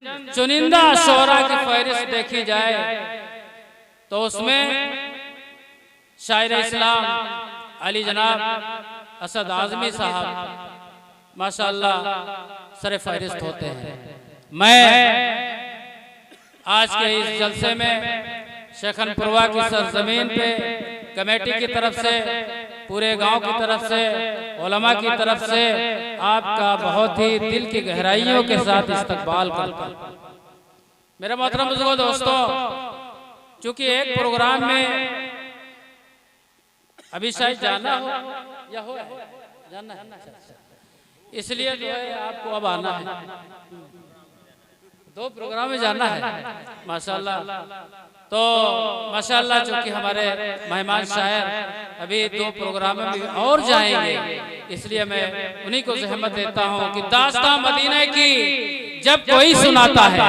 चुनिंदा शोरा की फहरिस्त देखी जाए तो उसमें शायर इस्लाम अली जनाब असद आज़मी साहब माशाअल्लाह सर फहरिस्त होते हैं। मैं आज के इस जलसे में शेखनपुरवा की सरजमीन पे कमेटी की तरफ से, पूरे गांव की तरफ से, उलमा की तरफ से आपका बहुत ही दिल की गहराइयों के साथ इस्तकबाल करता हूं। मेरे मोहतरम बुजुर्गों, दोस्तों, चूंकि एक प्रोग्राम में अभी शायद जाना हो या हो जाना है, इसलिए जो है आपको अब आना है। दो प्रोग्राम में जाना है माशाल्लाह। तो माशाल्लाह चूंकि हमारे मेहमान शायर अभी दो प्रोग्राम में और जाएंगे, इसलिए मैं उन्हीं को ज़हमत देता हूं कि दास्तां मदीने की जब कोई सुनाता है,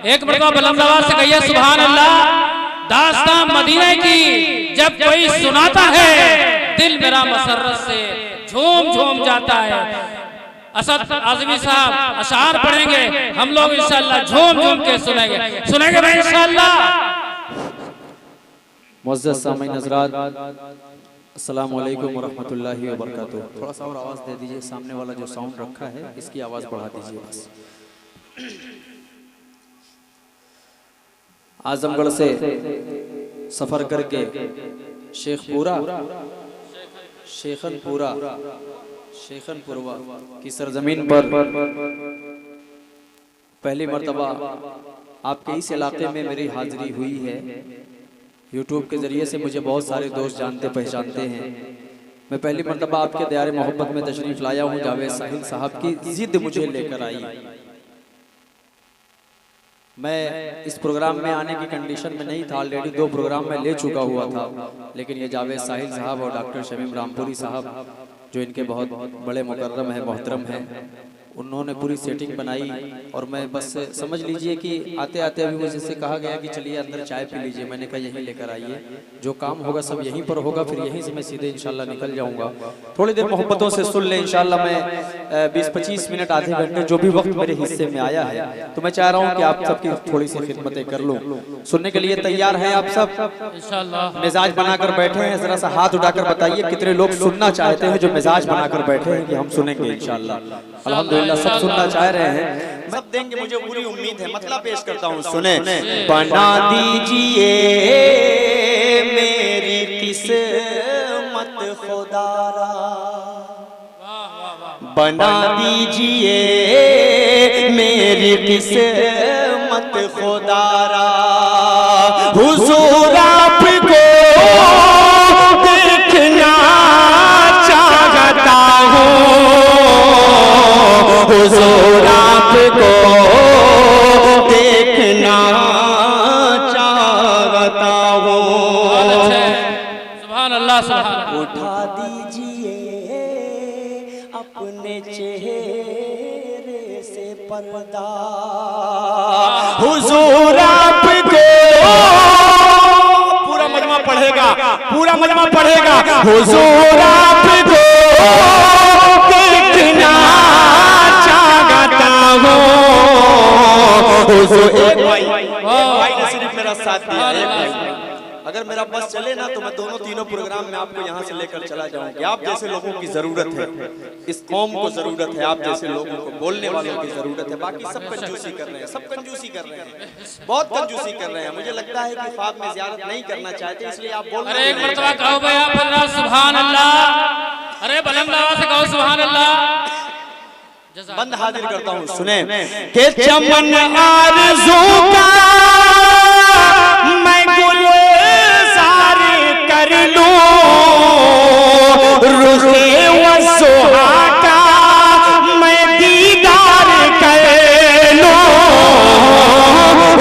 एक मरतबा बुलंद आवाज से कहिए सुभान अल्लाह। दास्तां मदीने की जब कोई सुनाता है, दिल मेरा मसर्रत से झूम झूम जाता है। असद आज़मी साहब अशार पढ़ेंगे, हम लोग इंशाअल्लाह झूम झूम के सुनेंगे भाई इंशाअल्लाह। मुअज़्ज़ज़ सामीन हज़रात, अस्सलाम वालेकुम व रहमतुल्लाहि व बरकातुहू। थोड़ा सा और आवाज़ दे दीजिए, सामने वाला जो साउंड रखा है इसकी आवाज़ बढ़ा दीजिए बस। आजमगढ़ से सफ़र करके शेखनपुरवा की सरजमीन पर पहली मर्तबा आपके इस इलाके में मेरी हाजिरी हुई है। यूट्यूब के ज़रिए से मुझे बहुत सारे दोस्त जानते पहचानते हैं। मैं पहली मर्तबा आपके दयारे मोहब्बत में तशरीफ़ लाया हूँ। जावेद साहिल साहब की ज़िद मुझे लेकर आई। मैं इस प्रोग्राम में आने की कंडीशन में नहीं था, ऑलरेडी दो प्रोग्राम में ले चुका हुआ था, लेकिन ये जावेद साहिल साहब और डॉक्टर शमीम रामपुरी साहब जो इनके बहुत बड़े मुकर्रम हैं, मोहतरम हैं, उन्होंने पूरी सेटिंग बनाई। और मैं बस समझ लीजिए कि आते आते अभी मुझे से कहा गया कि चलिए अंदर चाय पी लीजिए। मैंने कहा यहीं लेकर आइए, जो काम होगा सब यहीं पर होगा, फिर यहीं से मैं सीधे इंशाल्लाह निकल जाऊंगा। थोड़ी देर मोहब्बतों से सुन ले इंशाल्लाह। मैं 20-25 मिनट आधे घंटे जो भी वक्त मेरे हिस्से में आया है, तो मैं चाह रहा हूँ कि आप सबकी थोड़ी सी खिदमतें कर लूँ। सुनने के लिए तैयार हैं आप सब? इंशाल्लाह मिजाज बनाकर बैठे हैं? जरा सा हाथ उठाकर बताइए कितने लोग सुनना चाहते हैं, जो मिजाज बनाकर बैठे हैं कि हम सुनेंगे इंशाल्लाह। अल्हम्दुलिल्लाह सब सुनना चाह रहे हैं, सब देंगे, मुझे पूरी उम्मीद है। मतलब पेश करता हूँ, सुने। बना दीजिए मेरी किस्मत खुदारा, बना दीजिए मेरी किस्मत खुदारा, हुजूर आपको देखना चाहता हूँ, हुजूर आपको देखना चाहता हूँ। सुभान अल्लाह, सुभान। उठा दीजिए अपने चेहरे से पर्दा, हुजूर आपको, पूरा मजमा पढ़ेगा, पूरा मजमा पढ़ेगा, हुजूर आपको देखना चाहता हूँ, हुजूर। एक भाई ने सिर्फ मेरा साथ दिया, एक भाई। अगर मेरा बस चले ना तो मैं दोनों तीनों प्रोग्राम में आपको यहाँ से लेकर चला जाऊंगा। आप जैसे लोगों की जरूरत है, इस कौम को जरूरत है, आप जैसे लोगों को, बोलने वालों की जरूरत है। बाकी सब कंजूसी कर रहे हैं, सब कंजूसी कर रहे हैं, बहुत कंजूसी कर रहे हैं। मुझे लगता है कि ख्वाब में ज़ियारत नहीं करना चाहते, इसलिए आप बोल रहे हैं। एक मर्तबा कहो भाई आप अल्लाह सुभान अल्लाह। अरे बुलंद आवाज से कहो सुभान अल्लाह। बंद हाजिर करता हूँ, सुने। के चमन आरज़ू का मैं गुलज़ार कर लूं, रुख़े वसुहा का मैं दीदार कर लूं,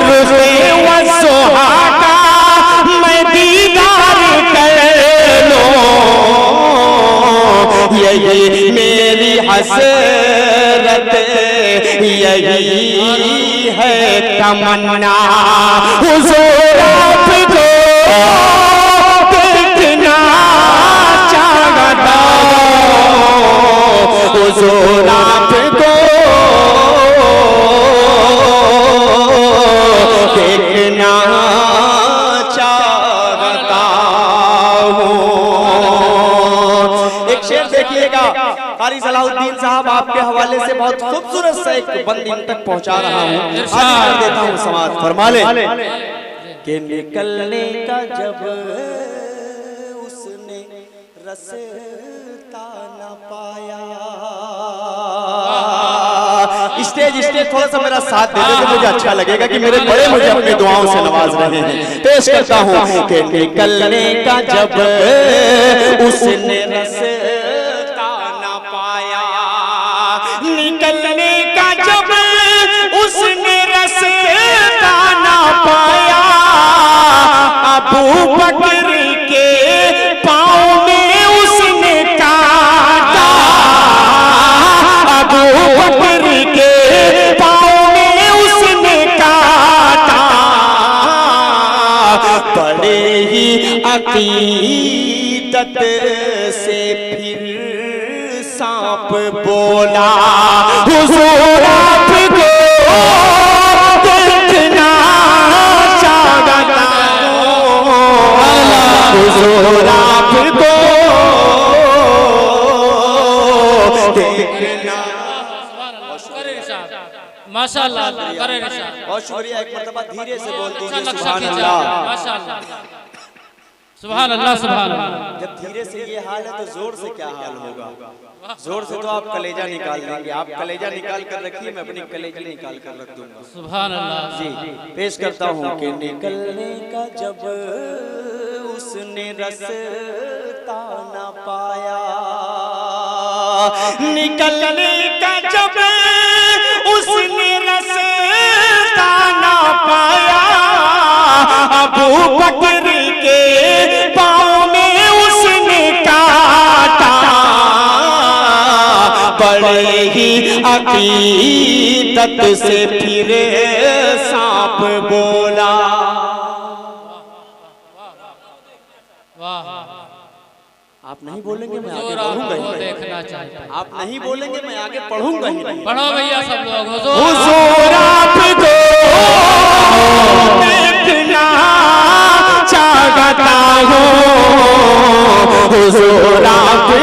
रुख़े वसुहा का मैं दीदार कर लूं, यही मेरी हसरत, यही है तमन्ना, हुजूर आपको देखना चाहता हूँ, हुजूर आपको आपके हवाले से बहुत खूबसूरत सा एक बंद इन तक पहुंचा रहा हूँ, हाजिर कर देता हूँ समाज। फरमा ले कि निकलने का जब उसने रास्ता न पाया। स्टेज थोड़ा सा मेरा साथ दे दे तो मुझे अच्छा लगेगा कि मेरे बड़े मुझे अपनी दुआओं से नवाज रहे हैं। पेश करता हूँ कि निकलने का जब उसने रास्ता न पाया, निकलने का जब उसने रास्ता न पाया, अबू बकर के पाँव में उसने काटा, अबू बकर के पाँव में उसने काटा, बड़े ही अकीदत से फिर सांप बोला, हुजूर आपको देखना चाहता हूँ, हुजूर आपको देखना। माशाअल्लाह, करे इरशाद। बहुत शुक्रिया, एक मर्तबा धीरे से बोल दीजिए नक्शा सुभान खींचा, अल्लाह। माशाअल्लाह, सुभान अल्लाह, सुभान अल्लाह। जब धीरे से ये हाल है तो जोर से क्या हाल होगा? जोर से तो आप कलेजा निकाल देंगे। आप कलेजा निकाल कर रखिए, मैं अपनी कलेजी निकाल कर रख दूंगा। सुभान अल्लाह जी, पेश करता हूँ कि निकलने का जब उसने रास्ता न पाया, निकलने का जब उसने रास्ता न पाया, अबू बकर के पाँव में उसने काटा, बड़े ही अकीदत से फिर सांप बोला। वाह, आप नहीं बोलेंगे मैं आगे हुजूर पढ़ूंगा आपको ही नहीं। देखना चाहता हूं। आप नहीं बोलेंगे मैं आगे पढ़ूंगा ही नहीं। पढ़ो भैया सब लोग, हुजूर आपको देखना चाहता हूँ, हुजूर आपको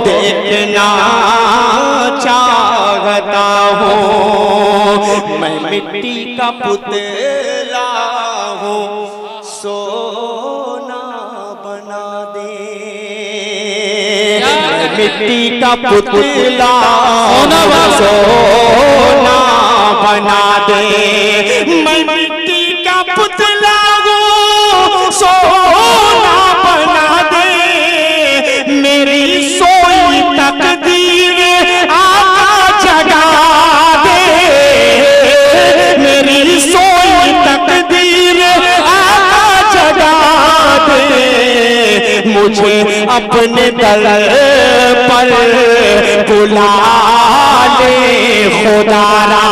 देखना चाहता हूँ। मैं मिट्टी का पुतला हूँ, सोना बना दे, मिट्टी का पुतला सोना बना दे, मैं मिट्टी का पुतला हूँ, सोना बना दे, मेरी सोई तकदीर आका जगा दे, मेरी सोई तकदीर आका जगा दे, मुझे अपने दर पर बुला ले खुदारा,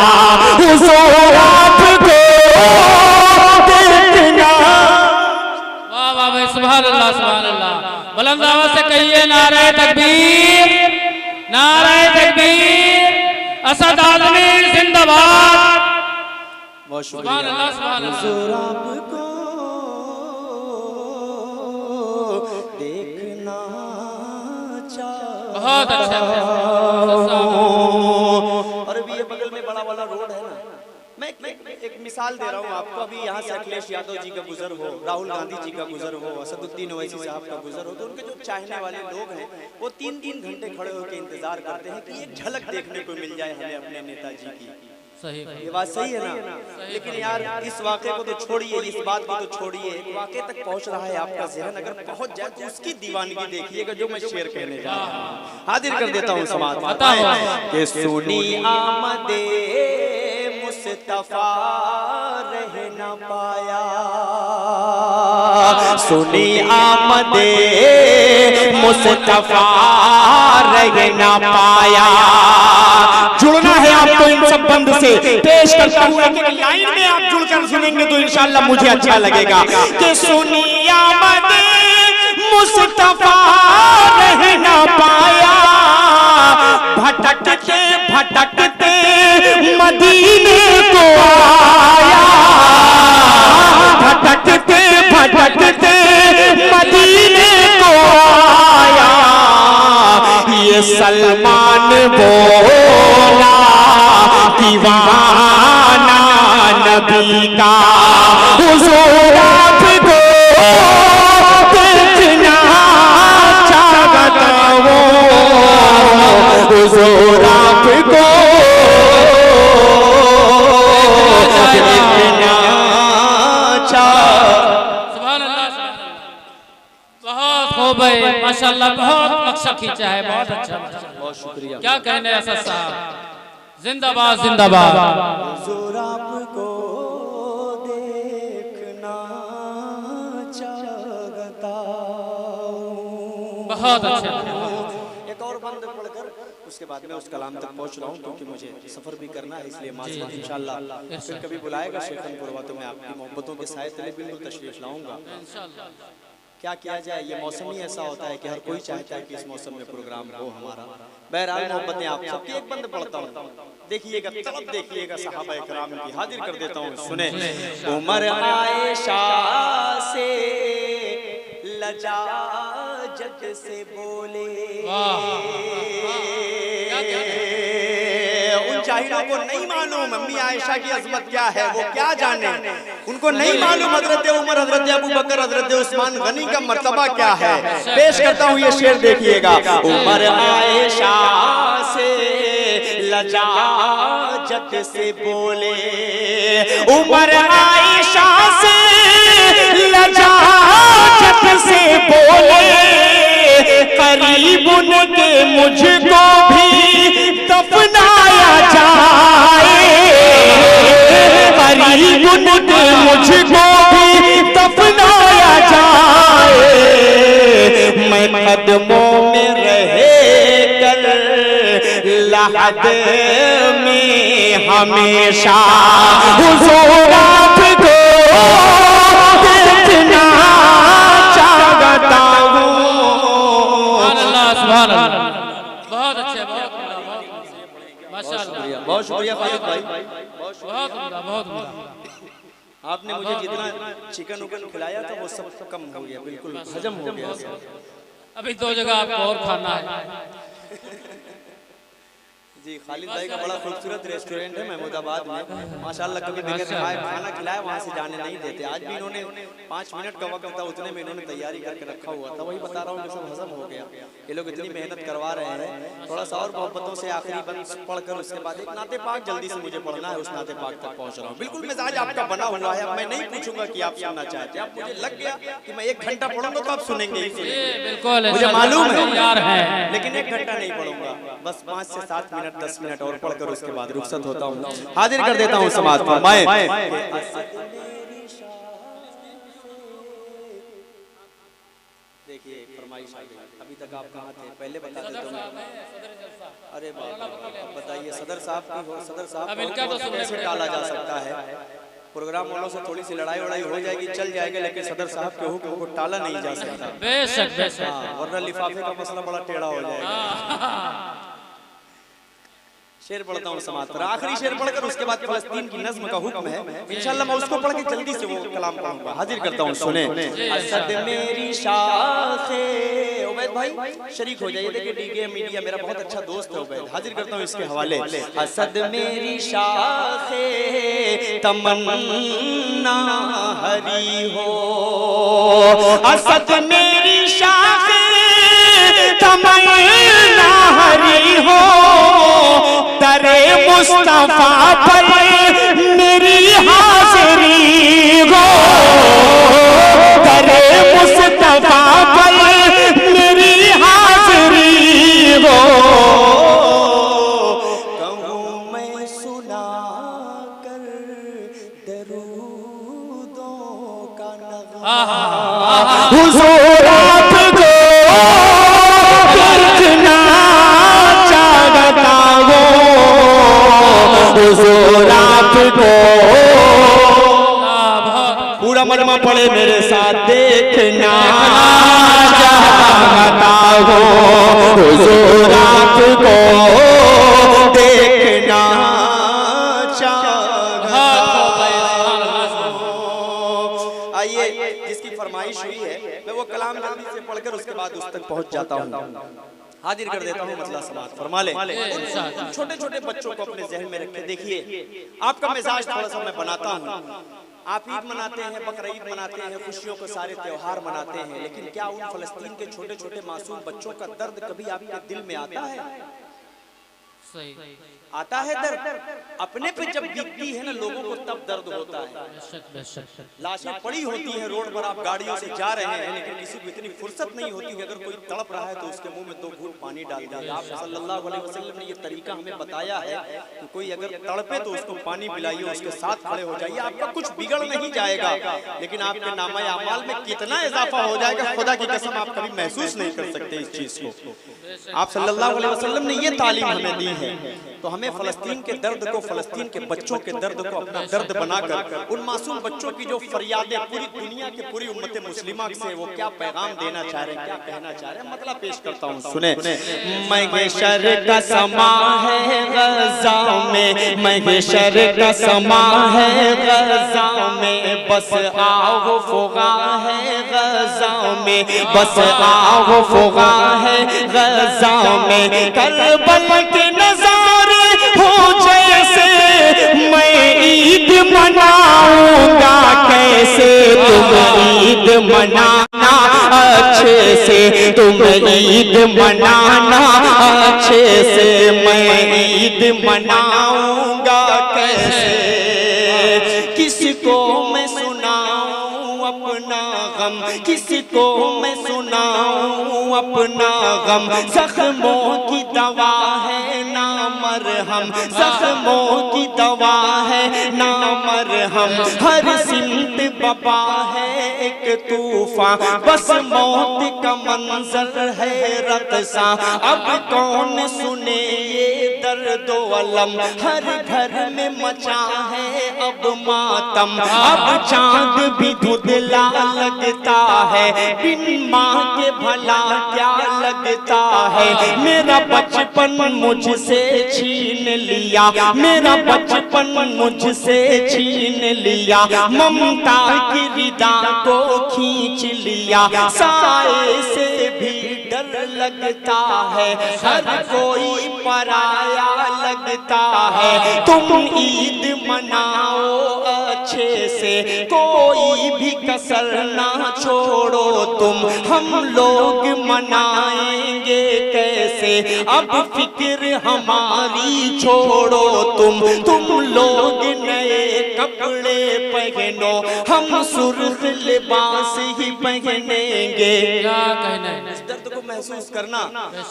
हुजूर आपको देखना। वाह वाह भाई, सुभान अल्लाह, सुभान अल्लाह। बुलंद आवाज से कहिए नारे तकबीर, नारे तकबीर, असद आज़मी जिंदाबाद। बहुत सुभान अल्लाह, सुभान अल्लाह। हुजूर आपको देखना बहुत अच्छा, और अभी ये बगल में बड़ा वाला रोड है ना, मैं एक मिसाल दे रहा हूँ आपको। अभी यहाँ से अखिलेश यादव जी का गुजर हो, राहुल गांधी जी का गुजर हो, असदुद्दीन ओवैसी साहब का गुजर हो, तो उनके जो चाहने वाले लोग हैं वो 3-3 घंटे खड़े होकर इंतजार करते हैं कि एक झलक देखने को मिल जाए हमें अपने नेताजी की। सही, ये बात सही है ना? लेकिन यार इस वाक़े को तो छोड़िए, इस बात को तो छोड़िए, एक वाक़े तक पहुंच रहा है आपका ज़हन, अगर पहुंच जाए तो उसकी दीवानगी देखिएगा जो मैं शेयर कहने जा रहा हूं। हाजिर कर देता हूं समाज के सुनी आमदे मुस्तफा रह न पाया, सुनी आमदे मुस्तफा रह न पाया। जुड़ना है आपको इन सब बंद से, पेश करता हूँ एक एक लाइन में आप जुड़कर सुनेंगे तो इंशाअल्लाह मुझे अच्छा लगेगा कि सुनी आमदे मुस्तफा रह न पाया, भटकते भटकते मदीने को आया, भटकते भटकते मदीने को आया, खींचा है, बहुत अच्छा। बहुत शुक्रिया। क्या कहने असद साहब, जिंदाबाद जिंदाबाद। हुजूर आपको देखना चाहता हूं। बहुत अच्छा। एक और बंद पढ़कर उसके बाद में उस कलाम तक पहुंच रहा हूँ, क्योंकि मुझे सफर भी करना है, इसलिए माशा इंशाल्लाह फिर कभी बुलाएगा शेखन पुरवा तो मैं आपकी मोहब्बतों के साए तले बिल्कुल तशरीफ लाऊंगा। क्या किया जाए, ये मौसम ही ऐसा होता है कि हर कोई चाहता है कि इस मौसम में प्रोग्राम हो हमारा। बहरहाल मोहब्बतें आप सबकी एक बंद पढ़ता हूँ, देखिएगा तलब देखिएगा साहबा इकराम की, हाजिर कर देता हूँ सुने। उमर आयशा से लजाजत से बोले, उन जाहिलों को नहीं मालूम अम्मी आयशा की अजमत क्या है, वो क्या जाने, उनको नहीं मालूम हजरत उमर, हजरत अबू बकर, हजरत उस्मान गनी का मर्तबा क्या है। पेश करता हूँ ये शेर देखिएगा। उमर आयशा से लजाजत से बोले, उमर आयशा से लजाजत से बोले, करीब उनके मुझको भी दफनाया जाए, करीब उनके मुझको भी दफनाया जाए, मैं कदमों में रहे कर लहद में हमेशा हुजूर आपको देखना चाहता हूँ। बहुत अच्छे, माशाअल्लाह, बहुत शुक्रिया खालिद भाई, बहुत उम्दा। आपने मुझे जितना चिकन उकन खिलाया था वो सब कम हो गया, बिल्कुल हजम हो गया। अभी 2 जगह आपको और खाना है। जी खालिद भाई का बड़ा खूबसूरत रेस्टोरेंट है महमूदाबाद में, माशाल्लाह कभी बगैर खाना खिलाया वहाँ से जाने नहीं देते। आज भी इन्होंने 5 मिनट का वक्त था, उतने में इन्होंने तैयारी करके रखा हुआ था, वही बता रहा हूँ सब हजम हो गया। ये लोग इतनी मेहनत करवा रहे हैं, थोड़ा सा और मोहब्बतों से आखिरी बंद पढ़कर उसके बाद एक नाते पाक जल्दी से मुझे पढ़ना है, उस नाते पाक तक पहुँच रहा हूँ। बिल्कुल मिजाज आपका बना हुआ है, मैं नहीं पूछूंगा कि आप सुनना चाहते हैं, मुझे लग गया कि मैं 1 घंटा पढ़ूंगा तो आप सुनेंगे ही बिल्कुल, मुझे मालूम है, है। लेकिन 1 घंटा नहीं पढ़ूंगा, बस 5 से 7 मिनट 10 मिनट और पढ़कर उसके बाद रुखसत होता हूँ, हाजिर कर देता हूँ समाज फरमाए। देखिए फरमाइश आ गई, अभी तक आप कहाँ थे, पहले बता देता हूँ। अरे बताइए सदर साहब की हो, सदर साहब को कैसे टाला जा सकता है। प्रोग्राम वालों से थोड़ी सी लड़ाई वड़ाई हो जाएगी, चल जाएगा, लेकिन सदर साहब के हुक्म को टाला नहीं जा सकता। बेशक बेशक, वरना लिफाफे का मसला बड़ा टेढ़ा हो जाएगा। शेर पढ़ता हूँ समाज पर, आखिरी शेर पढ़कर उसके बाद फलस्तीन की नज्म का हुक्म है, इंशाल्लाह मैं उसको पढ़ के जल्दी से वो कलाम पढ़ूंगा, हाजिर करता हूँ सुने। असद मेरी शाखे, उबैद भाई शरीक हो जाइए, देखिए डीके मीडिया मेरा बहुत अच्छा दोस्त है उबैद, हाजिर करता हूँ इसके हवाले। असद मेरी शाखे तमन्ना हरी हो, असद मेरी शाखे तमन्ना हरी हो, दरे मुस्तफा पर मेरी हाजिरी हो, दरे मुस्तफा पर मेरी हाजिरी हो, कहूँ मैं सुना कर दरूदों का नग़मा, हुजूर आपको देखना चाहता हूँ, हुजूर आपको पूरा मजमा पड़े मेरे साथ, देखना चाहता हूँ, हुजूर आपको देखना चाहता हूँ। आइए जिसकी फरमाइश हुई है मैं वो कलाम जल्दी से पढ़कर उसके बाद उस तक पहुँच जाता हूँ, हाजिर कर देता हूँ मतला समाज फरमा ले। उन छोटे छोटे बच्चों को अपने जहन में रखे, देखिए आपका मिजाज थोड़ा सा मैं बनाता हूँ। आप ईद मनाते हैं, बकरीद मनाते हैं, खुशियों के सारे त्योहार मनाते हैं, लेकिन क्या उन फलस्तीन के छोटे छोटे मासूम बच्चों का दर्द कभी आपके दिल में आता है? सही। आता है दर्द, अपने पे जब बीतती है ना लोगों को तब दर्द होता है। लाशें पड़ी होती हैं रोड पर, आप गाड़ियों से जा रहे हैं, लेकिन किसी को इतनी फुर्सत नहीं होती कि अगर कोई तड़प रहा है तो उसके मुंह में 2 घूंट पानी डाल दिया। आप सल्लल्लाहु अलैहि वसल्लम ने ये तरीका हमें बताया है कि कोई अगर तड़पे तो उसको पानी पिलाइए, उसके साथ खड़े हो जाइए, आपका कुछ बिगड़ नहीं जाएगा, लेकिन आपके नामा अमाल में कितना इजाफा हो जाएगा खुदा की कसम आप कभी महसूस नहीं कर सकते इस चीज को। आप सल्लल्लाहु अलैहि वसल्लम ने ये तालीम हमें दी है। तो हमें फलस्तीन के दर्द को, फलस्तीन के बच्चों के दर्द को अपना दर्द बनाकर उन मासूम बच्चों की जो फरियादें पूरी दुनिया की पूरी उम्मत मुस्लिमा से वो क्या पैगाम देना चाह रहे हैं, क्या कहना चाह रहे हैं, मतलब पेश करता हूँ, सुने। महशर का समा है गज़ा में, महशर का समा है गज़ा में, बस आओ फुगा है गज़ा में, बस आओ फुगा है गज़ा में, करबल के नज़ारे हो जैसे, मैं ईद मनाऊंगा कैसे, तुम ईद मनाना अच्छे से, तुम ईद मनाना अच्छे से, मैं ईद मनाऊंगा कैसे, किसको मैं सुनाऊं अपना गम, किसको मैं सुनाऊं अपना गम, जख्मों की दवा है ना मरहम, जख्मों की दवा है ना मरहम, हर सिमत बपा है एक तूफान, बस मौत का मंजर है रक़सा, अब कौन सुने ये दर्द व अलम, हर घर में मचा है अब मातम, अब चांद भी धुंधला लगता है, बिन माँ के भला क्या लगता है, मेरा बचपन मुझसे छीन लिया, मेरा बचपन मुझसे छीन लिया, ममता की रिदा को खींच लिया, साए से भी डर लगता है, हर कोई पराया लगता है, तुम ईद मनाओ अच्छे से, कोई भी कसर ना छोड़ो तुम, हम लोग मनाएंगे कैसे, अब फिक्र हमारी छोड़ो तुम लोग नए कपड़े पहनो, हम सुर्ख लिबास ही पहनेंगे। क्या कहना है? इस दर्द को महसूस करना,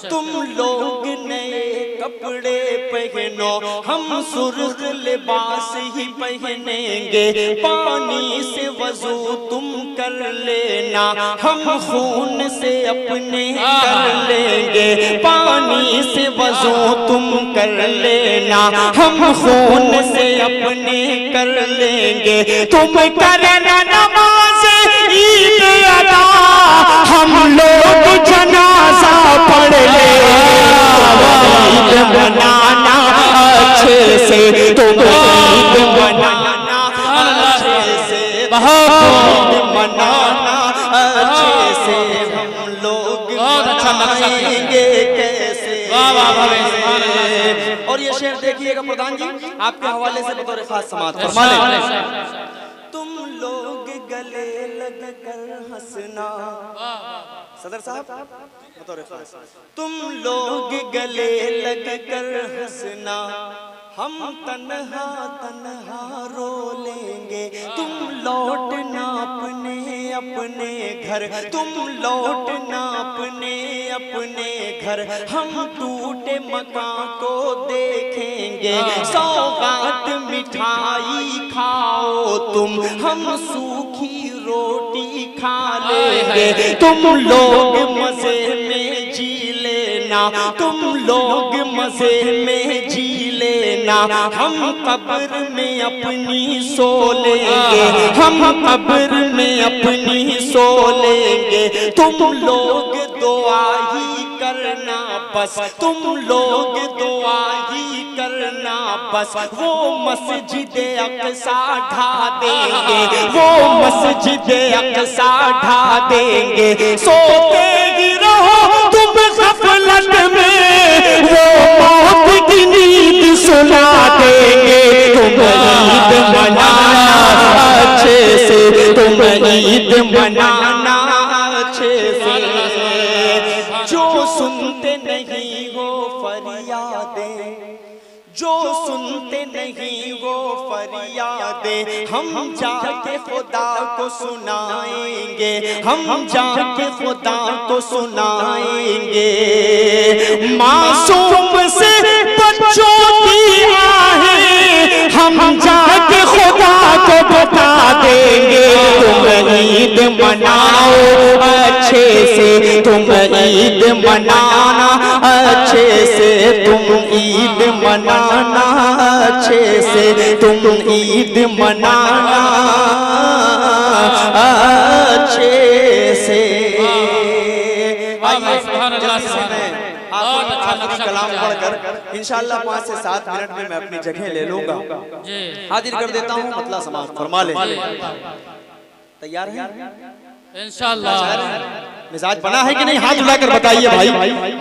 तुम लोग नए कपड़े पहनो, हम सुर्ख लिबास ही पहनेंगे, पानी से वजू तुम कर लेना, हम खून से अपने कर लेंगे, पानी से वजू तुम कर लेना, हम खून से अपने कर लेंगे, तुम करना नमाज ईद अदा, हम लोग जनाजा पढ़ ले, ईद मनाना अच्छे से, तुम ईद मनाना अच्छे से, ईद मनाना अच्छे से, हम लोग बहुत अच्छा मनाएंगे कैसे। और ये शेर देखिएगा प्रधान जी, आपके हवाले से बतौर खास समाअत फरमा लें। तुम लोग गले लग कर हंसना, सदर साहब बतौर खास, तुम लोग गले लग कर हंसना, हम तन्हा तन्हा रो लेंगे, तुम लौटना अपने अपने घर, तुम लौटना अपने अपने घर, हम टूटे मकान को देखेंगे, सौगात मिठाई खाओ तुम, हम सूखी रोटी खा लेंगे, तुम लोग मजे में जी लेना, तुम लोग मजे में जी लेना, हम कब्र में अपनी सो लेंगे, हम कब्र में अपनी सो लेंगे, तुम लोग दुआ ही करना बस, तुम लोग दुआ ही करना बस, वो मस्जिद अक्सा ढा देंगे, वो मस्जिद अक्सा ढा देंगे, सोते ही रहो तुम गफलत में, वो मौत की नींद सुला देंगे, तुम ईद मनाना अच्छे से, तुम ईद मनाना अच्छे से, जो सुनते नहीं हो फरियादें, जो सुनते नहीं वो फरियादे, हम जाके खुदा को सुनाएंगे, हम जाके खुदा को सुनाएंगे। मासूम से बच्चों की आहें हम जाके खुदा को बता देंगे। तुम ईद मनाओ अच्छे से, तुम ईद मनाना अच्छे से, तुम ईद मनाना अच्छे से, तुम ईद मनाना अच्छे से। कलाम पढ़कर इंशाअल्लाह 5 से 7 मिनट में मैं अपनी जगह ले लूंगा। हाजिर कर देता हूँ, मतला समाप्त फरमा ले। तैयार है इंशाअल्लाह? मिजाज बना है कि नहीं? हाथ उठाकर बताइए भाई।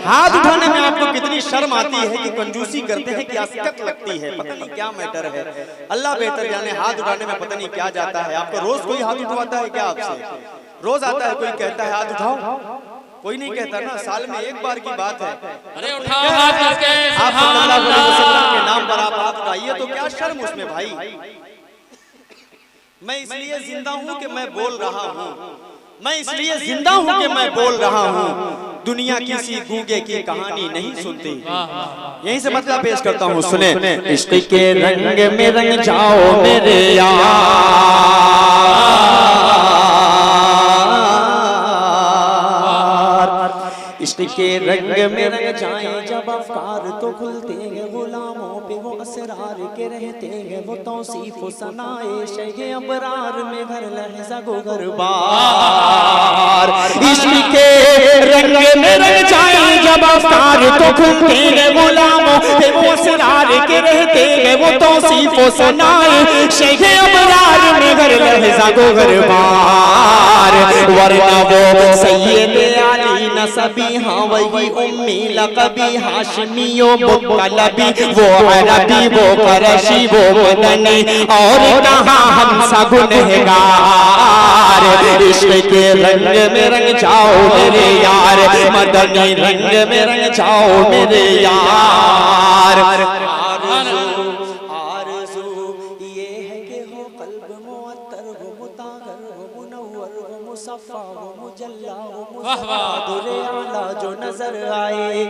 हाथ उठाने में आपको कितनी शर्म आती है कि कंजूसी करते हैं कि आसकत लगती है, पता नहीं क्या मैटर है, अल्लाह बेहतर जाने। हाथ उठाने में पता नहीं क्या जाता है। आपको रोज कोई हाथ उठवाता है क्या आपसे? रोज आता है कोई कहता है हाथ उठाओ? कोई नहीं कहता ना, साल में एक बार की बात है। अरे उठाओ हाथ करके, आप सल्लल्लाहु अलैहि वसल्लम के नाम पर आप हाथ उठाइए तो क्या शर्म उसमें भाई? मैं इसलिए जिंदा हूँ कि मैं बोल रहा हूँ, मैं इसलिए जिंदा हूँ कि मैं बोल रहा हूँ। दुनिया किसी गूंगे की कहानी नहीं सुनती। यहीं से मतलब पेश करता हूँ, सुने। इश्क के रंग में रंग जाओ मेरे यार, इश्क के रंग में रंग जाए जब अफकार तो खुलते हैं, गुलामों पे वो असरार के रहते हैं, वो तौसीफ सनाए शे अबरार में घर लहजा गो घर बार। इश्क के रंग में रंग जाए जब अफकार तो खुलते हैं, गुलामों पे वो असरार के रहते हैं, वो तौसीफ सनाए शे अबरार में घर लहजा गो घर बार। वरना वो सैयद आली नसबी, हाँ वही उम्मी लक़बी, हाशमियो मुत्तलबी, वो अरबी वो क़ुरैशी वो मदनी, और कहाँ हम सब गुनहगार। इश्क के रंग में रंग जाओ मेरे यार, मदनी रंग में रंग जाओ मेरे यार। आरज़ू ये है कि हो क़ल्ब मुअत्तर, हो मुताहर, हो मुनव्वर, हो मुसफ़्फ़ा, हो मुजल्ला, हो मुज़फ़्फ़ा आला जो नजर आए,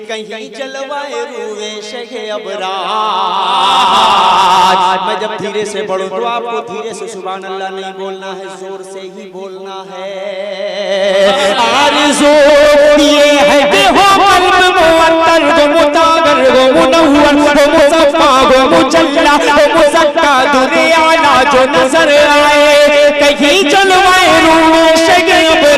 कहीं जलवाए रूए शगे अबरार। मैं जब धीरे से पढ़ूं तो आपको धीरे से सुभान अल्लाह नहीं बोलना है, जोर से ही बोलना है। आरज़ू ये है कि हो क़ल्ब मुअत्तर, हो मुताहर, हो मुनव्वर, हो मुसफ़्फ़ा, हो मुजल्ला, हो मुज़क्का, दुरे आला जो नजर आए, कहीं जलवाए रूए शगे अबरार।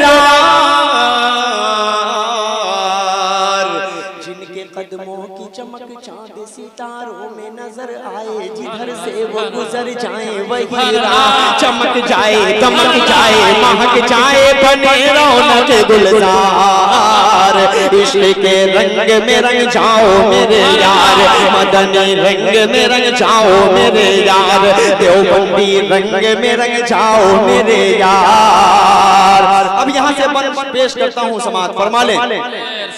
जिनके कदमों की चमक चांद सितारों में नजर आए, जिधर से वो गुजर जाए वही राह चमक जाए, दमक जाए, महक जाए, बने रौनक गुलजार। इश्क के रंग में रंग जाओ मेरे यार, मदनी रंग में रंग जाओ मेरे यार, देवबंदी रंग में रंग जाओ मेरे यार। अब यहाँ से पेश करता हूँ, समाअत फरमा ले।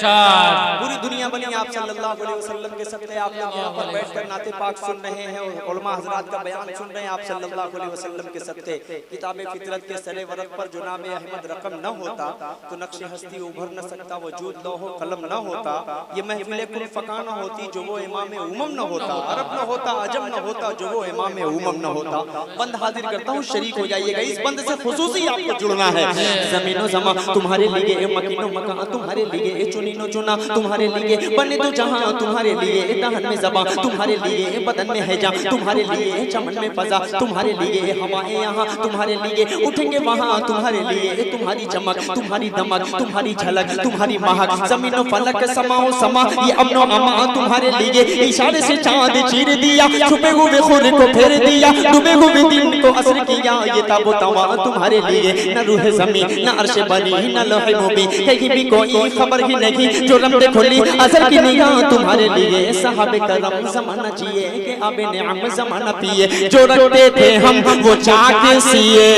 पूरी दुनिया बनी आप सल्लल्लाहु अलैहि वसल्लम के सत्ते, आप लोग यहाँ पर बैठकर नाते पाक सुन रहे हैं और उलमा हज़रात का बयान सुन रहे हैं आप सल्लल्लाहु अलैहि वसल्लम के सत्ते। किताब फितरत के सरे वरक पर जुनाब अहमद रकम न होता तो नक्श हस्ती उभर न सकता, वजूद लौहो कलम न होता, ये महफिल कुल फका न होती जो वो इमाम उमम न होता, अरब न होता, अजम न होता जो वो इमाम उमम न होता। बंद हाजिर करता हूँ, शरीक हो जाइएगा। इस बंद से खुसूसी आपको जुड़ना है। ज़मीनो ज़मा तुम्हारे लिए, मकीनो मकान तुम्हारे लिए, चुनीनो चुना तुम्हारे लिए, बने तो जहां तुम्हारे लिए, दहन में ज़बां तुम्हारे लिए, बदन में है जान तुम्हारे लिए, चमन में फजा तुम्हारे लिए, हवाएं यहाँ तुम्हारे लिए, उठेंगे वहाँ तुम्हारे लिए, तुम्हारी चमक तुम्हारी दमक तुम्हारी झलक तुम्हारी महक, ज़मीनो फलक समाओ समा ये अमनो अमा तुम्हारे लिए। इशारे से चांद चीर दिया, छुपे हुए खुर को फेर दिया, डूबे हुए दिन को असर किया, ये ताबो तवा तुम्हारे लिए। न रूह ज़मीन न अर्श बनी न लौह मुबीन, कहीं भी कोई खबर ही नहीं, जो रमते खुली असर की निगाह तुम्हारे लिए। साहब करम ज़माना जिए कि आबे नेअम ज़माना पिए, जो रखते थे हम वो चाक सिए,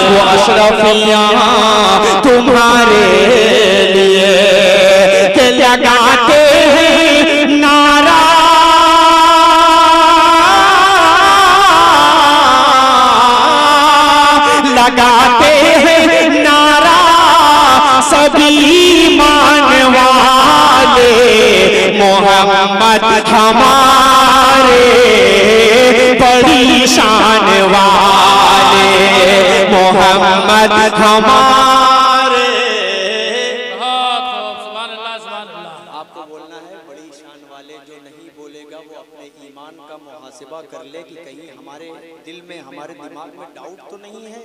वो अशरफिया तुम्हारे लिए के लगाते हैं नारा हमारे बड़ी शान वाले मोहम्मद हमारे। बहुत खूब, सुभान अल्लाह, सुभान अल्लाह। आपको बोलना है बड़ी शान वाले, जो नहीं बोलेगा वो अपने ईमान का मुहासिबा कर ले कि कहीं हमारे दिल में, हमारे दिमाग में डाउट तो नहीं है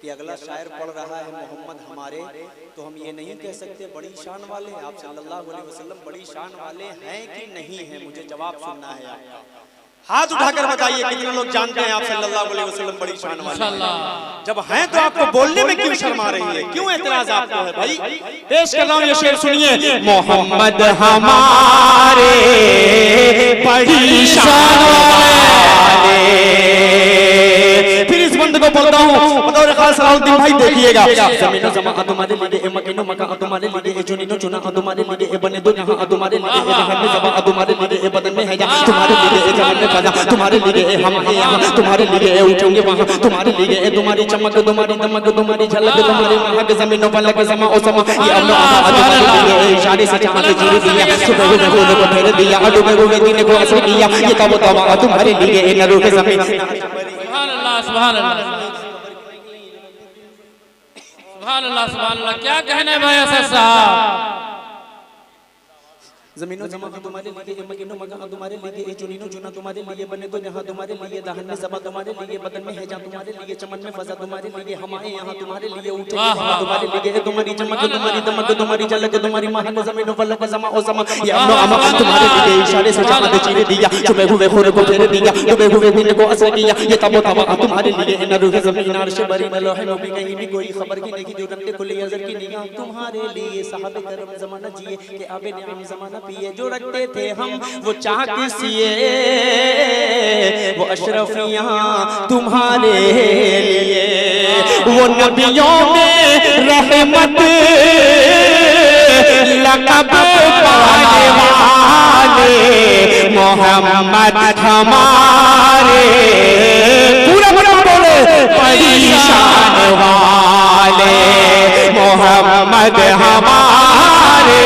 कि अगला शायर पढ़ रहा है मोहम्मद हमारे, तो हम ये नहीं कह सकते बड़ी शान वाले। आप सल्लल्लाहु अलैहि वसल्लम बड़ी शान वाले हैं कि नहीं है, मुझे जवाब सुनना है आपका। हाथ उठाकर बताइए कितने लोग जानते हैं आप सल्लल्लाहु अलैहि वसल्लम बड़ी शान वाले हैं? जब हैं तो आपको बोलने में क्यों शर्मा रही है, क्यों एतराज आपको है भाई? पेश कर रहा हूं ये शेर, सुनिए। मोहम्मद हमारे बड़ी शान वाले। फिर इस बंद को बोलता हूँ, बतौर खास सलाउद्दीन भाई देखिएगा। जमीनो जमा तुम्हारे लिए, ए मकीनो मका तुम्हारे लिए, ए चुनीनो चुना तुम्हारे लिए, ए बने दो यहाँ तुम्हारे लिए, ए जहां में जबा तुम्हारे लिए, ए बदन में है जा तुम्हारे लिए, ए जहां में फजा तुम्हारे लिए, ए हम हैं यहाँ तुम्हारे लिए, ए उठेंगे वहाँ तुम्हारे लिए, ए तुम्हारी चमक तुम्हारी दमक तुम्हारी झलक तुम्हारी महक जमीनो पलक समा ओ समा, ये अल्लाह तुम्हारे लिए, इशारे से चांद चीर दिया, सुबह को फूल को फेर दिया, डूबे हुए दिन को असर किया, ये तब तवा तुम्हारे लिए, ए नरू के जमीन। सुभान अल्लाह, सुभान अल्लाह, सुभान अल्लाह, सुभान अल्लाह। क्या कहने भाई असद साहब? जमीनो जमा तुम्हारे लिए, ए मकीनो मका तुम्हारे लिए, ए चुनीनो चुना तुम्हारे लिए, बने तो यहाँ तुम्हारे लिए, दहन में सबा तुम्हारे लिए, बदन में है जा तुम्हारे लिए, चमन में फजा तुम्हारे लिए, हमारे यहाँ तुम्हारे लिए, उठे तुम्हारे लिए, तुम्हारी चमक तुम्हारी दमक तुम्हारी झलक तुम्हारी महक जमीनो फलक समा ओ समा, ये अल्लाह तुम्हारे लिए, इशारे से चांद चीर दिया, छुपे हुए खून को फेर दिया, डूबे हुए दिन को असर किया, ये तब तवा तुम्हारे लिए, न रूह ज़मीन अर्श बरी न लोहे में कहीं भी कोई खबर की नहीं, जो रंग खुली अज़र की निगाह तुम्हारे लिए, साहब करम ज़माना जिए के आबे नियाम ज़माना पिए, जो रखते थे हम वो चाक सिए, वो अशरफियां तुम्हारे लिए, वो नबियों में रहमत लक़ब पाने वाले मोहम्मद हमारे। पूरा पूरा बोले, बड़ी शान वाले मोहम्मद हमारे।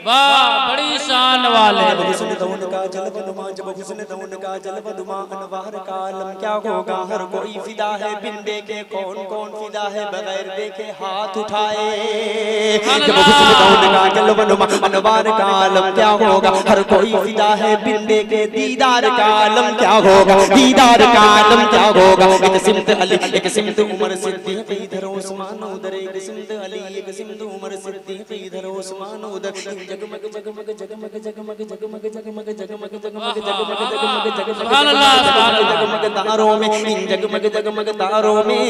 वाह, बड़ी शान वाले। हुस्न दौन का जलवा नुमा, जब हुस्न दौन का जलवा नुमा, अनवार का आलम क्या होगा, हर कोई फिदा है बिन देखे, कौन कौन फिदा है बगैर देखे हाथ उठाए। जब हुस्न दौन का जलवा नुमा, अनवार का आलम क्या होगा, हर कोई फिदा है बिन देखे, दीदार का आलम क्या होगा, दीदार का आलम क्या होगा। एक सिमत अली, एक सिमत उमर सिद्दीक़, इधर उस्मान उधर, एक सिमत अली, एक सिमत उमर सिद्दीक़, इधर उस्मान उधर, जगमग जगमग जगमग जगमग जगमग जगमग जगमग जगमग जगमग जगमग जगमग सुभान अल्लाह, सुभान अल्लाह। जगमग तारों में, इन जगमग जगमग तारों में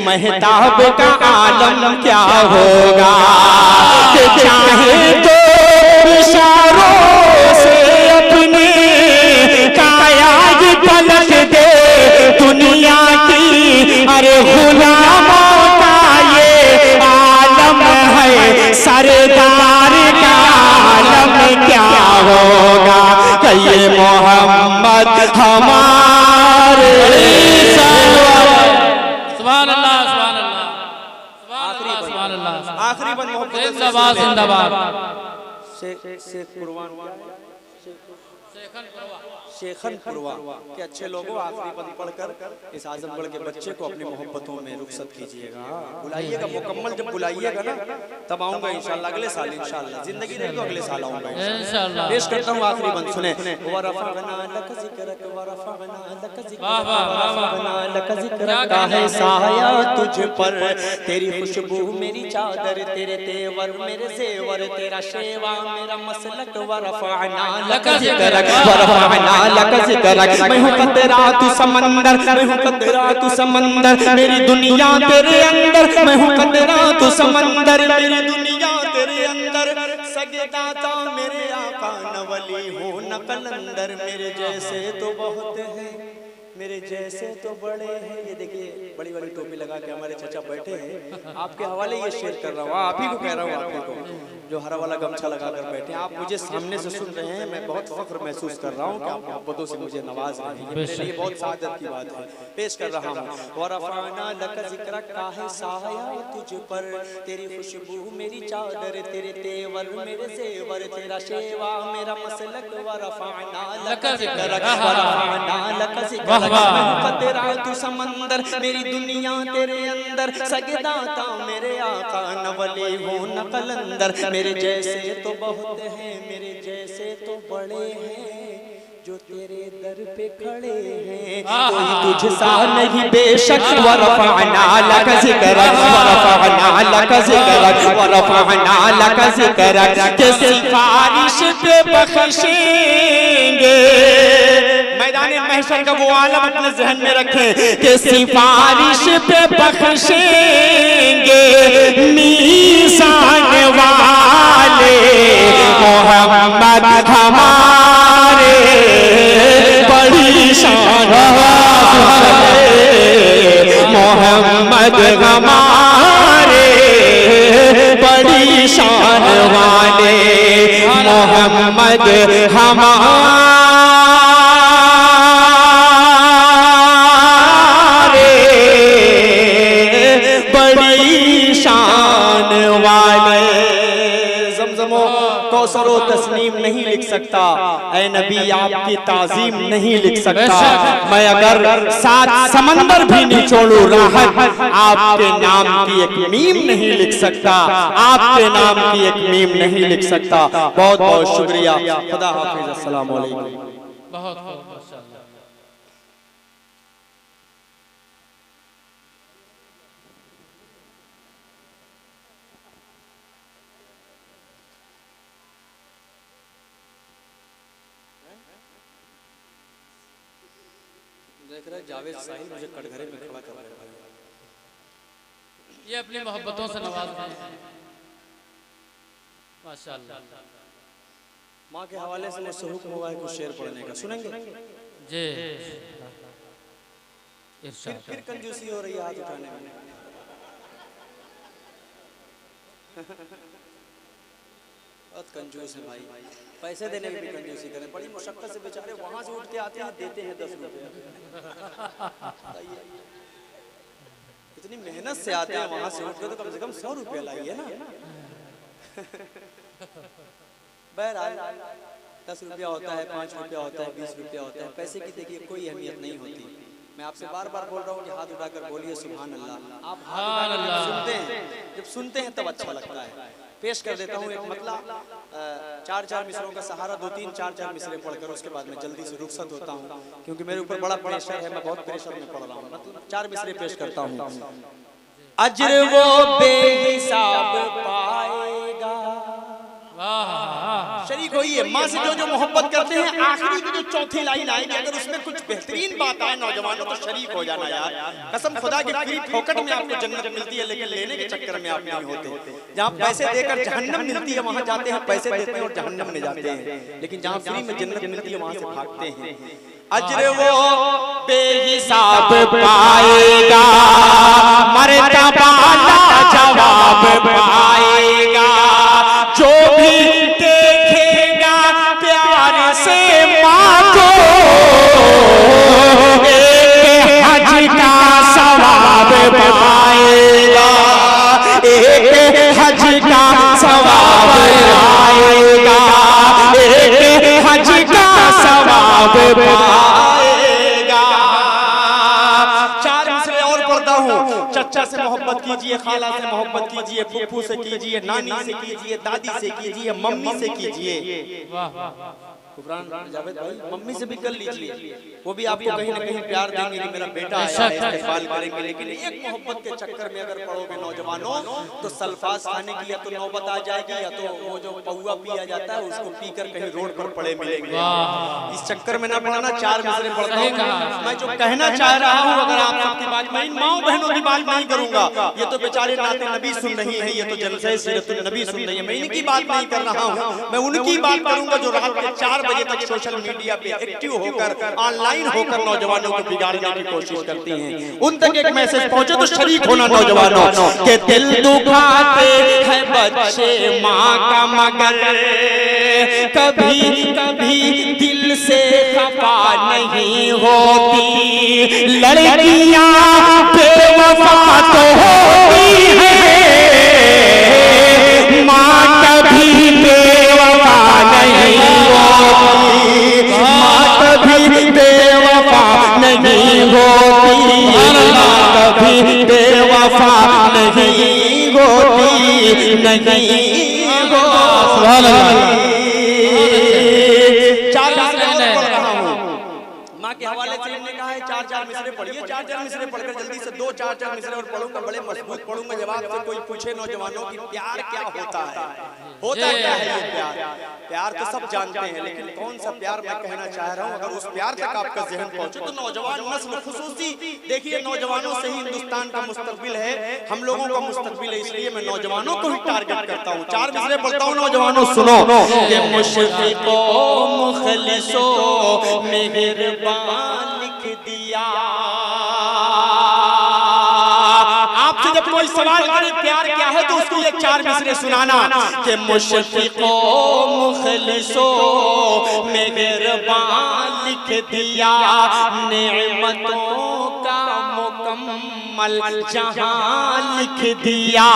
महताब का आलम क्या होगा, चाहे तो इशारों से अपने कायाज पलट दे दुनिया की, अरे गुलामों का ये आलम है, सरदार का आलम क्या होगा, ये मोहम्मद हमारे। सुभान अल्लाह, सुभान अल्लाह, सुभान अल्लाह, सुभान अल्लाह। आखिरी बंद मोहब्बत जिंदाबाद, जिंदाबाद। शेख कुरबान शेखन पुरवा के अच्छे लोगों, आखिरी बंद पढ़कर इस आजमगढ़ के बच्चे को अपनी मोहब्बतों में रुखसत कीजिएगा, बुलाइएगा, मुकम्मल जब बुलाइएगा ना तब आऊंगा इंशाल्लाह, अगले साल इंशाल्लाह, जिंदगी रही तो अगले साल आऊंगा इंशाल्लाह। पेश करता हूँ आखिरी बंद, सुने। वरफ़अना लक ज़िक्रक, वरफ़अना लक ज़िक्रक, वाह, वाह, वाह, वाह। वरफ़अना लक ज़िक्रक का है साया तुझ पर, तेरी खुशबू मेरी चादर, तेरे तेवर मेरे ज़ेवर, तेरा शेवा मेरा मसलक, वरफ़अना लक ज़िक्रक, वरफ़अना लक ज़िक्रक। मैं हूँ कतरा तू समंदर, मैं हूँ कतरा तू समंदर, मेरी दुनिया तेरे अंदर, मैं हूँ कतरा तू समंदर, मेरी दुनिया तेरे अंदर, सगे दाता मेरे आका न वली हो न कलंदर, मेरे जैसे तो बहुत है मेरे जैसे तो बड़े हैं। ये देखिए बड़ी बड़ी टोपी लगा के हमारे चचा बैठे हैं। आपके हवाले ये शेयर कर रहा हूँ, आप ही को कह रहा हूँ, आप ही को जो हरा वाला गमछा लगा कर बैठे हैं। आप मुझे सामने से सुन रहे हैं, मैं बहुत फख्र महसूस कर रहा हूँ कि आप मोहब्बतों से मुझे नवाज रहे हैं। मेरे लिए बहुत सादत की बात है। पेश कर रहा हूँ वरफ़अना लक ज़िक्रक का है साया तुझ पर, तेरी खुशबू मेरी चादर, तेरे तेवर मेरे ज़ेवर, तेरा शेवा मेरा मसलक। वरफ़अना लक ज़िक्रक, वरफ़अना लक ज़िक्रक, तेरा तू समंदर, मेरी दुनिया तेरे अंदर, सजदाता मेरे आका, न वली हो न कलंदर। मेरे जैसे तो बहुत हैं, मेरे जैसे तो बड़े हैं, जो तेरे दर पे खड़े हैं, कोई तुझसा नहीं बेशक। वरफ़अना लक ज़िक्रक, वरफ़अना लक ज़िक्रक, वरफ़अना लक ज़िक्रक, के सिफारिश पे बख्शेंगे। मैदान महशर का वो आलम अपने ज़हन में रखें कि सिफारिश पे बख्शेंगे मीज़ान वाले मोहम्मद हमारे, बड़ी शान वाले मोहम्मद हमारे, बड़ी शान वाले मोहम्मद हमारे, कौसर व तस्नीम नहीं लिख सकता, ऐ नबी आपकी ताज़ीम नहीं लिख सकता। मैं अगर 7 समंदर भी निचोड़ूं राहत, आपके नाम की एक मीम नहीं लिख सकता, आपके नाम की एक मीम नहीं लिख सकता। बहुत बहुत शुक्रिया। खुदा हाफिज़। अस्सलाम वालेकुम। बहुत बहुत माशाअल्लाह। देख रहे जावेद साहिल मुझे कटघरे में खड़ा कर रहे हैं। ये अपनी मोहब्बतों से नवाज रहे हैं माशाअल्लाह। माँ के हवाले से मुझसे हुक्म हुआ है कुछ शेर पढ़ने का, सुनेंगे जी? फिर कंजूसी हो रही है हाथ उठाने में। बहुत कंजूस है भाई, पैसे देने में भी कंजूसी करें। बड़ी मुशक्कत से बेचारे वहां से उठ के आते हैं, देते हैं 10 रुपये। इतनी मेहनत से आते हैं वहां से उठ के, तो कम से कम 100 रुपये लाइए ना। बहरहाल 10 रुपया होता है, 5 रुपया होता है, 20 रुपया होता है, पैसे की देखिए कोई अहमियत नहीं होती। मैं आपसे बार बार बोल रहा हूँ कि हाथ उठाकर बोलिए सुभान अल्लाह। आप हाथ उठाकर सुनते हैं, जब सुनते हैं तब अच्छा लगता है। पेश कर देता हूँ एक मतला, 4-4 मिसरों का सहारा, 2-3 4-4 मिसरे पढ़कर उसके बाद मैं जल्दी से रुखसत होता हूँ, क्योंकि मेरे ऊपर बड़ा प्रेशर है, मैं बहुत प्रेशर में पढ़ रहा हूँ। मतलब 4 मिसरे पेश करता हूँ। अज्र वो बेहिसाब पाएगा। शरीक होइए, माँ से जो मोहब्बत करते हैं, आखिरी की जो चौथी लाइन आएगी, अगर उसमें कुछ बेहतरीन बात आए नौजवानों, तो शरीक हो जाना यार। कसम खुदा की, फ्री फोकट में आपको जन्नत मिलती है, लेकिन लेने के चक्कर में आप नहीं होते। जहाँ पैसे देकर जहन्नम मिलती है वहाँ जाते हैं, पैसे देते हैं और जहन्नम में जाते हैं, लेकिन जहाँ फ्री में जन्नत मिलती है वहाँ से भागते हैं। अज्र वो बेहिसाब पाएगा, मर्तबा लाजवाब पाएगा, जो भी देखेगा प्यार से माँ को, एक हज का सवाब पाएगा, एक हज का सवाब पाएगा, एक हज का सवाब पाएगा। 4 मिसरे और पढ़ता हूँ। चचा से मोहब्बत कीजिए, खाला से मोहब्बत कीजिए, फूफू से कीजिए, नानी से कीजिए, दादी से कीजिए, मम्मी से कीजिए। जावेद भाई मम्मी से भी कर लीजिए, वो भी आपको कहीं ना कहीं प्यार देंगे कि मेरा बेटा आया है, इस्तेमाल करेंगे। लेकिन एक मोहब्बत के चक्कर में अगर पढ़ोगे नौजवानों, तो सल्फास खाने की या तो नौबत आ जाएगी, या तो वो जो पौवा पिया जाता है उसको पीकर कहीं रोड पर पड़े मिलेंगे। इस चक्कर में ना पढ़ना। 4 मिसरे पढ़ता हूँ। मैं जो कहना चाह रहा हूँ, अगर आप सबकी बात, मैं इन माँ बहनों की बात नहीं करूंगा, ये तो बेचारे नाते नबी सुन रही है, ये तो जलसे सीरतुन नबी सुन रही है, मैं इनकी बात नहीं कर रहा हूँ। मैं उनकी बात करूंगा जो रात के 4 बजे तक सोशल मीडिया पे एक्टिव होकर, ऑनलाइन होकर नौजवानों को बिगाड़ने की कोशिश करती हैं। उन तक एक मैसेज पहुंचे तो शरीक होना नौजवानों के दिल दुखाते हैं बच्चे माँ का मगर कभी कभी दिल से खफा नहीं होती, लड़कियां बेवफा तो होती हैं, माँ कभी बेवफा नहीं होती, माँ कभी बेवफा नहीं होती, माँ कभी बेवफा नहीं होती, नहीं होती। माँ के हवाले से हमने कहा है 4 मिसरे पढ़िए, 4 मिसरे पढ़कर जल्दी से 2 मिसरे और पढ़ूंगा, बड़े मजबूत पढ़ूंगा। जब आपसे कोई पूछे नौजवानों की प्यार क्या होता है क्या है ये प्यार? प्यार तो सब जानते हैं, लेकिन कौन सा प्यार मैं कहना चाह रहा हूँ, अगर उस प्यार तक आपका जहन पहुंचे तो नौजवान नस्ल खुसूसी देखिए, नौजवानों से ही हिंदुस्तान का मुस्तकबिल है, हम लोगों का मुस्तकबिल है, इसलिए मैं नौजवानों को ही टारगेट करता हूँ। 4 मिसरे पढ़ता हूँ, नौजवानों सुनो कि मुशफ़िक़ो मुख़लिसो मेहरबान लिख दिया। आपसे जब कोई सवाल करे प्यार क्या है तो उसको ये 4 मिसरे सुनाना कि मुशफ़िक़ो मुख़लिसो मेहरबान लिख दिया, नेमतों का मुकम्मल जहां लिख दिया।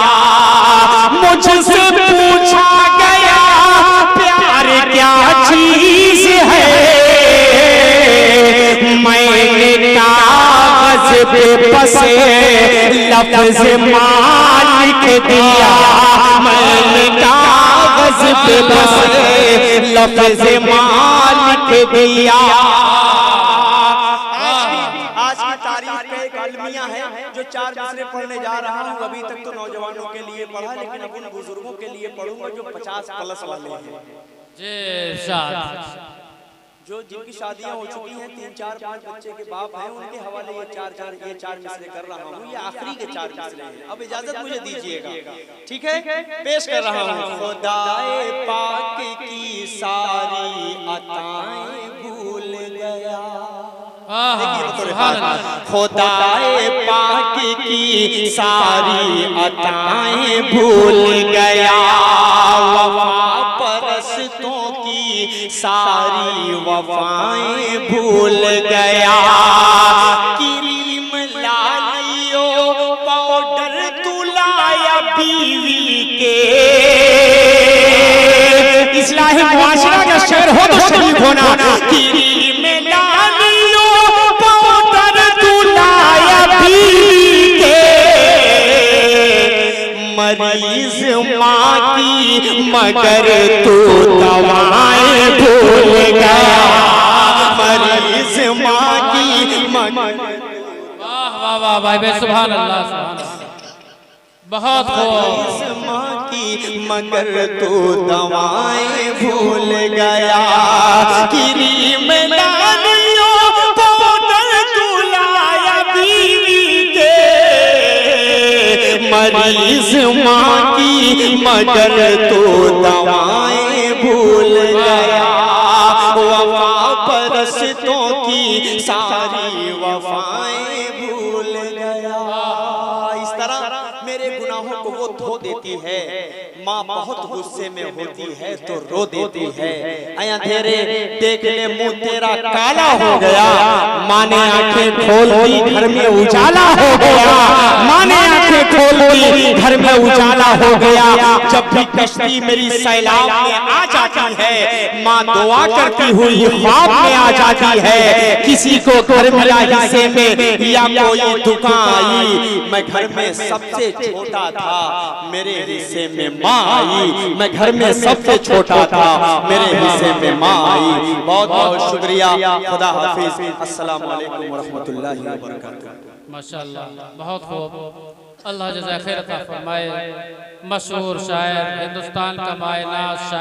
मुझसे पूछा गया प्यार क्या चीज है, मैंने कागज पे बसे लफ्ज़ माँ लिख दिया, मैंने कागज पे बसे लफ्ज़ माँ लिख दिया। आज की तारीख का एक अलमिया है जो 4 मिसरे पढ़ने जा रहा हूँ। अभी तक तो नौजवानों के लिए पढ़ा, लेकिन अब उन बुजुर्गों के लिए पढ़ूंगा जो 50+ वाले हैं, जो जिनकी शादियां हो चुकी हैं, 3, 4, 5 बच्चे के बाप हैं, उनके हवाले ये 4 मिसरे कर रहा हूँ। ये आखिरी के 4 मिसरे हैं, अब इजाजत मुझे दीजिएगा, ठीक है? पेश कर रहा हूँ। खुदाए पाक की सारी अताएं भूल गया, खुदाए पाक की सारी अताएं भूल गया, वफा परस्तों की सारी वफाएं भूल गया, क्रीम लालियो पाउडर तू लाया बीवी के, इस्लाही मुआशरा का शेर हो तो शरीक होना, क्रीम लालियो पाउडर तू लाया बीवी के, मरीज माँ की मगर तू दवाएं भूल गया, मरीज माँ की मगर। वाह वाह वाह भाई बे, सुभान अल्लाह, बहुत खूब। माँ की मगर तू दवाएं भूल गया, क्रीम लालियो पाउडर तू लाया बीवी के, मरीज माँ की मगर तू दवाएं भूल गया, वफा परस्तों की सारी वफाएं भूल गया। इस तरह मेरे गुनाहों को वो धो देती है, माँ बहुत गुस्से में होती है तो रो देती है। अंधेरे देख ले मुंह तेरा काला हो गया, माँ ने आंखें खोल दी घर में उजाला हो गया, माँ ने आंखें खोल दी घर में उजाला हो गया। जब भी कश्ती मेरी सैलाब में आ जाती है, माँ दुआ करती हुई ख्वाब में आ जाती है। किसी को घर मिला हिस्से में या कोई दुकान आई, मैं घर में सबसे छोटा था, मेरे हिस्से में माँ आई, मैं घर में सबसे छोटा था, मेरे हिस्से में माँ आई। बहुत बहुत शुक्रिया, खुदा हाफिज, अस्सलाम वालेकुम व रहमतुल्लाहि व बरकातहू। माशाअल्लाह, बहुत खूब, अल्लाह जज़ा खैर अता फरमाए। मशहूर शायर, हिंदुस्तान का मायनाज़ शायर।